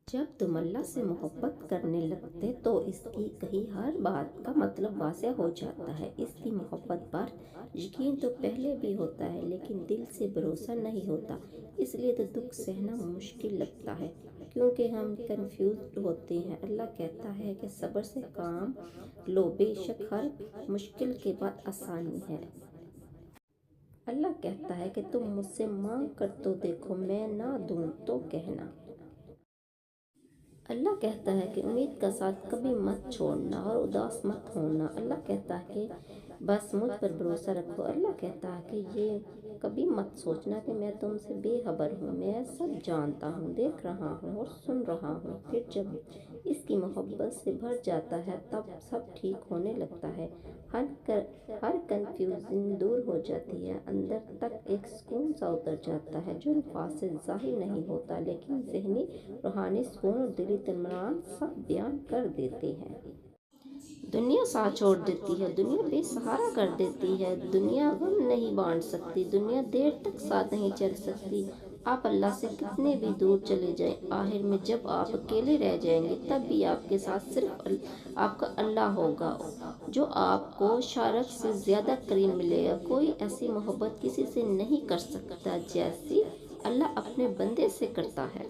जब तुम अल्लाह से मोहब्बत करने लगते तो इसकी कही हर बात का मतलब वाज़ेह हो जाता है। इसकी मोहब्बत पर यकीन तो पहले भी होता है लेकिन दिल से भरोसा नहीं होता, इसलिए तो दुख सहना मुश्किल लगता है क्योंकि हम कंफ्यूज होते हैं। अल्लाह कहता है कि सब्र से काम लो, बेशक हर मुश्किल के बाद आसानी है। अल्लाह कहता है कि तुम मुझसे मांग कर तो देखो, मैं ना दूं तो कहना। अल्लाह कहता है कि उम्मीद का साथ कभी मत छोड़ना और उदास मत होना। अल्लाह कहता है कि बस मुझ पर भरोसा रखो। अल्लाह कहता है कि ये कभी मत सोचना कि मैं तुमसे बेखबर हूँ, मैं सब जानता हूँ, देख रहा हूँ और सुन रहा हूँ। फिर जब इसकी मोहब्बत से भर जाता है तब सब ठीक होने लगता है। हर कन्फ्यूजन दूर हो जाती है, अंदर तक एक सुकून सा उतर जाता है जो अल्फाज से ज़ाहिर नहीं होता, लेकिन ज़हनी रूहानी सुकून और दिली इत्मीनान सब बयान कर देते हैं। दुनिया साथ छोड़ देती है, दुनिया बेसहारा कर देती है, दुनिया गम नहीं बांट सकती, दुनिया देर तक साथ नहीं चल सकती। आप अल्लाह से कितने भी दूर चले जाएं, आखिर में जब आप अकेले रह जाएंगे तब भी आपके साथ सिर्फ आपका अल्लाह होगा जो आपको शारक से ज़्यादा करीब मिलेगा। कोई ऐसी मोहब्बत किसी से नहीं कर सकता जैसी अल्लाह अपने बंदे से करता है।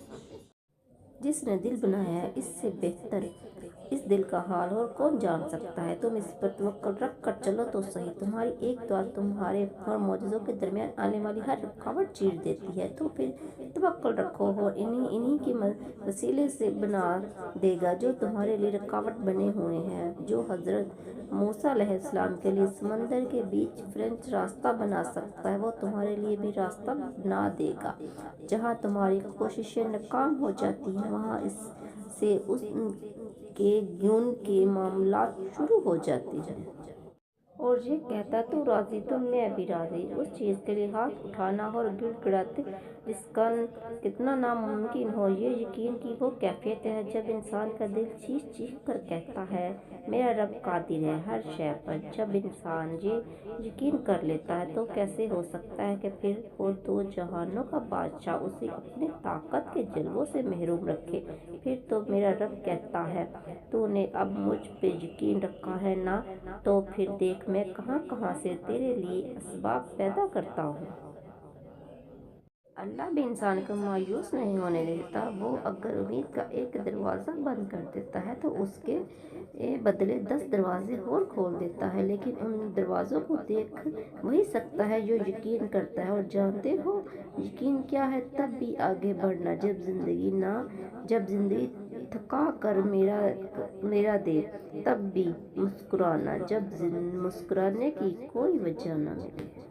जिसने दिल बनाया है इससे बेहतर इस दिल का हाल और कौन जान सकता है। तुम इस पर तवक्कुल रख कर चलो तो सही, तुम्हारी एक दुआ तुम्हारे और मौजज़ों के दरमियान आने वाली हर रुकावट चीर देती है। तो फिर तवक्कुल रखो और इन्हीं के वसीले से बना देगा जो तुम्हारे लिए रुकावट बने हुए हैं। जो हज़रत मूसा अलैहिस्सलाम के लिए समंदर के बीच फ्रेंच रास्ता बना सकता है वो तुम्हारे लिए भी रास्ता बना देगा। जहाँ तुम्हारी कोशिशें नाकाम हो जाती हैं वहाँ इससे उसके गुण के मामलात शुरू हो जाती हैं और ये कहता तू राज़ी तो मैं भी राज़ी। उस चीज़ के लिए हाथ उठाना और गिड़गिड़ाते जिसका कितना नामुमकिन हो। ये यकीन की वो कैफियत है जब इंसान का दिल चीख चीख कर कहता है मेरा रब कादिर है हर शय पर। जब इंसान ये यकीन कर लेता है तो कैसे हो सकता है कि फिर वो दो जहानों का बादशाह उसे अपने ताकत के जलवों से महरूम रखे। फिर तो मेरा रब कहता है तूने अब मुझ पे यकीन रखा है ना, तो फिर देख मैं कहाँ कहाँ से तेरे लिए असबाब पैदा करता हूँ। अल्लाह भी इंसान को मायूस नहीं होने देता। वो अगर उम्मीद का एक दरवाज़ा बंद कर देता है तो उसके बदले 10 दरवाजे और खोल देता है, लेकिन उन दरवाज़ों को देख वही सकता है जो यकीन करता है। और जानते हो यकीन क्या है? तब भी आगे बढ़ना जब ज़िंदगी थका कर मेरा दे, तब भी मुस्कुराना जब मुस्कुराने की कोई वजह न मिले।